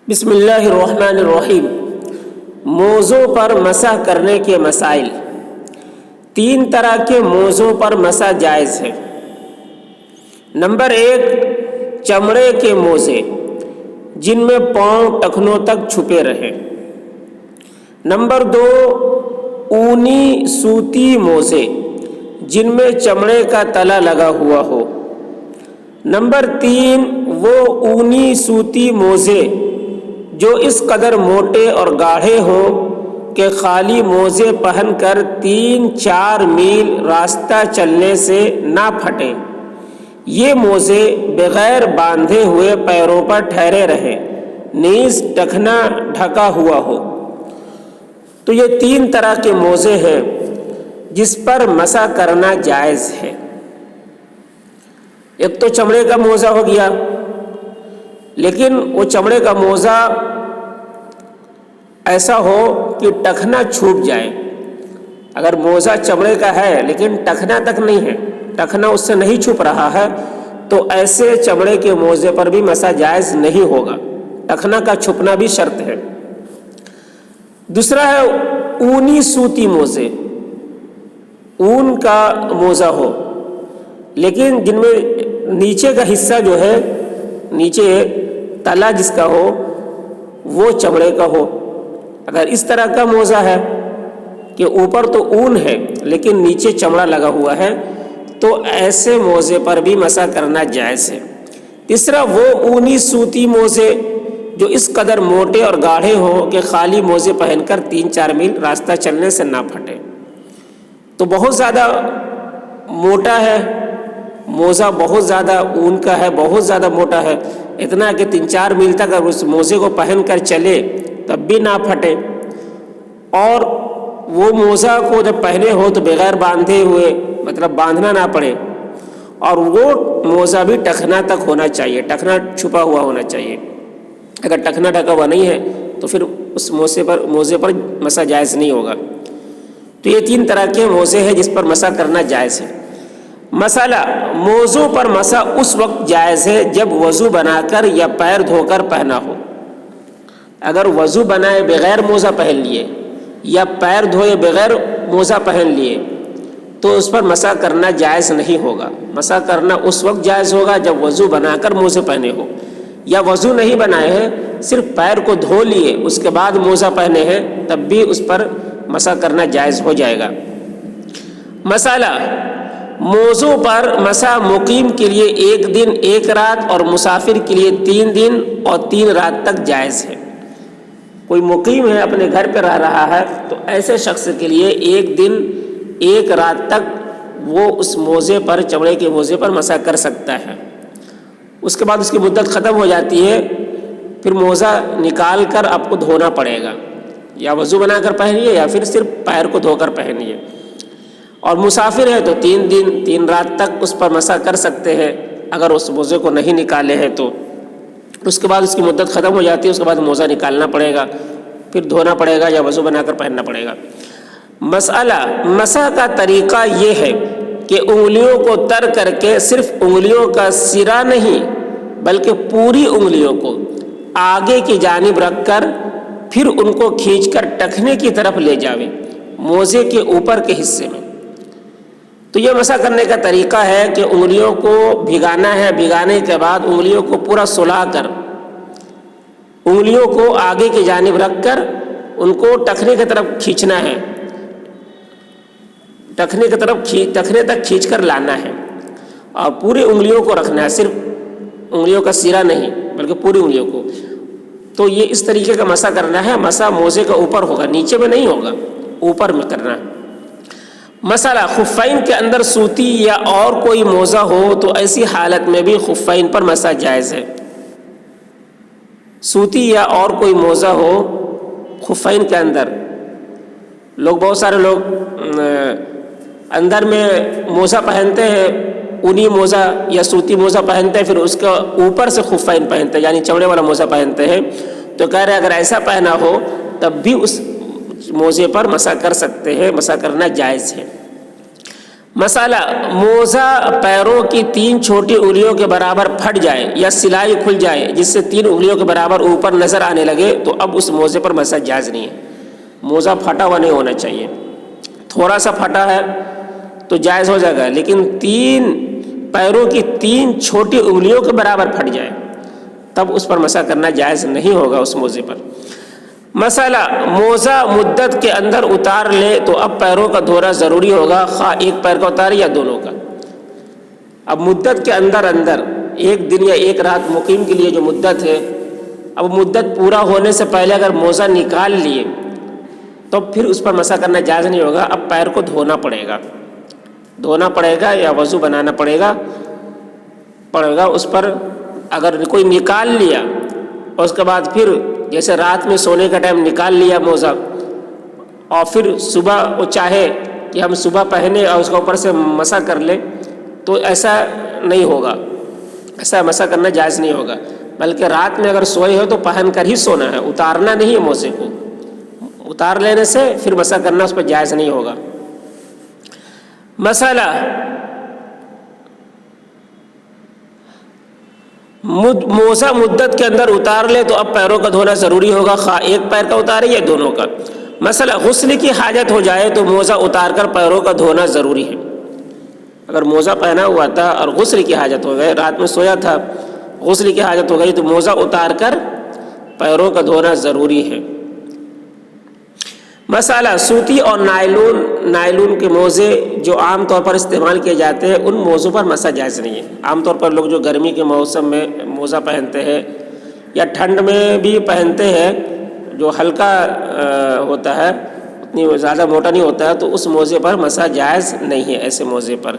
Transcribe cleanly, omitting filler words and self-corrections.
بسم اللہ الرحمن الرحیم۔ موضوع پر مسح کرنے کے مسائل۔ 3 طرح کے موضوع پر مسح جائز ہے۔ نمبر 1، چمڑے کے موزے جن میں پاؤں ٹخنوں تک چھپے رہیں۔ نمبر 2، اونی سوتی موزے جن میں چمڑے کا تلا لگا ہوا ہو۔ نمبر 3، وہ اونی سوتی موزے جو اس قدر موٹے اور گاڑھے ہوں کہ خالی موزے پہن کر 3-4 میل راستہ چلنے سے نہ پھٹیں۔ یہ موزے بغیر باندھے ہوئے پیروں پر ٹھہرے رہیں، نیز ٹخنا ڈھکا ہوا ہو۔ تو یہ 3 طرح کے موزے ہیں جس پر مسح کرنا جائز ہے۔ ایک تو چمڑے کا موزہ ہو گیا، لیکن وہ چمڑے کا موزہ ایسا ہو کہ ٹخنا چھوٹ جائے۔ اگر موزہ چمڑے کا ہے لیکن ٹخنا تک نہیں ہے، ٹخنا اس سے نہیں چھپ رہا ہے، تو ایسے چمڑے کے موزے پر بھی مسح جائز نہیں ہوگا، ٹخنا کا چھپنا بھی شرط ہے۔ دوسرا ہے اونی سوتی موزے، اون کا موزہ ہو لیکن جن میں نیچے کا حصہ جو ہے، نیچے تلا جس کا ہو وہ چمڑے کا ہو۔ اگر اس طرح کا موزہ ہے کہ اوپر تو اون ہے لیکن نیچے چمڑا لگا ہوا ہے، تو ایسے موزے پر بھی مسح کرنا جائز ہے۔ تیسرا، وہ اونی سوتی موزے جو اس قدر موٹے اور گاڑھے ہوں کہ خالی موزے پہن کر 3-4 میل راستہ چلنے سے نہ پھٹے۔ تو بہت زیادہ موٹا ہے موزہ، بہت زیادہ اون کا ہے، بہت زیادہ موٹا ہے، اتنا کہ 3-4 میل تک اگر اس موزے کو پہن کر چلے تب بھی نہ پھٹے، اور وہ موزہ کو جب پہنے ہو تو بغیر باندھے ہوئے، مطلب باندھنا نہ پڑے، اور وہ موزہ بھی ٹخنا تک ہونا چاہیے، ٹخنا چھپا ہوا ہونا چاہیے۔ اگر ٹخنا ڈھکا ہوا نہیں ہے تو پھر اس موزے پر مسح جائز نہیں ہوگا۔ تو یہ 3 طرح کے موزے ہیں جس پر مسح کرنا جائز ہے۔ مسئلہ، موضوع پر مسح اس وقت جائز ہے جب وضو بنا کر یا پیر دھو کر پہنا ہو۔ اگر وضو بنائے بغیر موزہ پہن لیے یا پیر دھوئے بغیر موزہ پہن لیے تو اس پر مسح کرنا جائز نہیں ہوگا۔ مسح کرنا اس وقت جائز ہوگا جب وضو بنا کر موزے پہنے ہو، یا وضو نہیں بنائے ہیں، صرف پیر کو دھو لیے اس کے بعد موزہ پہنے ہیں، تب بھی اس پر مسح کرنا جائز ہو جائے گا۔ مسئلہ، موضوع پر مسح مقیم کے لیے 1 دن 1 رات اور مسافر کے لیے 3 دن اور 3 رات تک جائز ہے۔ کوئی مقیم ہے، اپنے گھر پہ رہ رہا ہے، تو ایسے شخص کے لیے 1 دن 1 رات تک وہ اس موزے پر، چمڑے کے موزے پر مسح کر سکتا ہے۔ اس کے بعد اس کی مدت ختم ہو جاتی ہے، پھر موزہ نکال کر آپ کو دھونا پڑے گا، یا وضو بنا کر پہنیے یا پھر صرف پیر کو دھو کر پہنیے۔ اور مسافر ہے تو 3 دن 3 رات تک اس پر مسح کر سکتے ہیں اگر اس موزے کو نہیں نکالے ہیں تو۔ اس کے بعد اس کی مدت ختم ہو جاتی ہے، اس کے بعد موزہ نکالنا پڑے گا، پھر دھونا پڑے گا یا وضو بنا کر پہننا پڑے گا۔ مسئلہ، مسح کا طریقہ یہ ہے کہ انگلیوں کو تر کر کے صرف انگلیوں کا سرا نہیں بلکہ پوری انگلیوں کو آگے کی جانب رکھ کر پھر ان کو کھینچ کر ٹخنے کی طرف لے جاوے، موزے کے اوپر کے حصے میں۔ تو یہ مسح کرنے کا طریقہ ہے کہ انگلیوں کو بھگانا ہے، بھگانے کے بعد انگلیوں کو پورا سلا کر، انگلیوں کو آگے کی جانب رکھ کر ان کو ٹخنے کی طرف کھینچنا ہے، ٹخنے تک کھینچ کر لانا ہے، اور پوری انگلیوں کو رکھنا ہے، صرف انگلیوں کا سرا نہیں بلکہ پوری انگلیوں کو۔ تو یہ اس طریقے کا مسح کرنا ہے۔ مسح موزے کا اوپر ہوگا، نیچے میں نہیں ہوگا، اوپر میں کرنا ہے۔ مسئلہ، خفین کے اندر سوتی یا اور کوئی موزہ ہو تو ایسی حالت میں بھی خفین پر مسح جائز ہے۔ سوتی یا اور کوئی موزہ ہو خفین کے اندر، بہت سارے لوگ اندر میں موزہ پہنتے ہیں، اونی موزہ یا سوتی موزہ پہنتے ہیں، پھر اس کا اوپر سے خفین پہنتے ہیں، یعنی چمڑے والا موزہ پہنتے ہیں۔ تو کہہ رہے اگر ایسا پہنا ہو تب بھی اس موزے پر مسح کر سکتے ہیں، مسح کرنا جائز ہے۔ مسئلہ موزہ پیروں کی 3 چھوٹی انگلیوں کے برابر پھٹ جائے یا سلائی کھل جائے جس سے 3 انگلیوں کے برابر اوپر نظر آنے لگے تو اب اس موزے پر مسح جائز نہیں ہے۔ موزہ پھٹا ہوا نہیں ہونا چاہیے، تھوڑا سا پھٹا ہے تو جائز ہو جائے گا، لیکن 3 پیروں کی 3 چھوٹی انگلیوں کے برابر پھٹ جائے تب اس پر مسح کرنا جائز نہیں ہوگا اس موزے پر۔ مسئلہ موزہ مدت کے اندر اتار لے تو اب پیروں کا دھونا ضروری ہوگا، خواہ ایک پیر کا اتارے یا دونوں کا۔ اب مدت کے اندر ایک دن یا ایک رات مقیم کے لیے جو مدت ہے، اب مدت پورا ہونے سے پہلے اگر موزہ نکال لیے تو پھر اس پر مسح کرنا جائز نہیں ہوگا، اب پیر کو دھونا پڑے گا یا وضو بنانا پڑے گا اس پر۔ اگر کوئی نکال لیا اور اس کے بعد پھر جیسے رات میں سونے کا ٹائم نکال لیا موزہ اور پھر صبح وہ چاہے کہ ہم صبح پہنے اور اس کے اوپر سے مسح کر لیں تو ایسا نہیں ہوگا، ایسا مسح کرنا جائز نہیں ہوگا، بلکہ رات میں اگر سوئے ہو تو پہن کر ہی سونا ہے، اتارنا نہیں ہے موزے کو۔ اتار لینے سے پھر مسح کرنا اس پر جائز نہیں ہوگا۔ مسئلہ موزہ مدت کے اندر اتار لے تو اب پیروں کا دھونا ضروری ہوگا، خواہ ایک پیر کا اتارے یا دونوں کا۔ مسئلہ غسل کی حاجت ہو جائے تو موزہ اتار کر پیروں کا دھونا ضروری ہے۔ اگر موزہ پہنا ہوا تھا اور غسل کی حاجت ہو گئے، رات میں سویا تھا، غسل کی حاجت ہو گئی تو موزہ اتار کر پیروں کا دھونا ضروری ہے۔ مسئلہ سوتی اور نائلون کے موزے جو عام طور پر استعمال کیے جاتے ہیں ان موزوں پر مسح جائز نہیں ہے۔ عام طور پر لوگ جو گرمی کے موسم میں موزہ پہنتے ہیں یا ٹھنڈ میں بھی پہنتے ہیں جو ہلکا ہوتا ہے، اتنی زیادہ موٹا نہیں ہوتا ہے، تو اس موزے پر مسح جائز نہیں ہے، ایسے موزے پر۔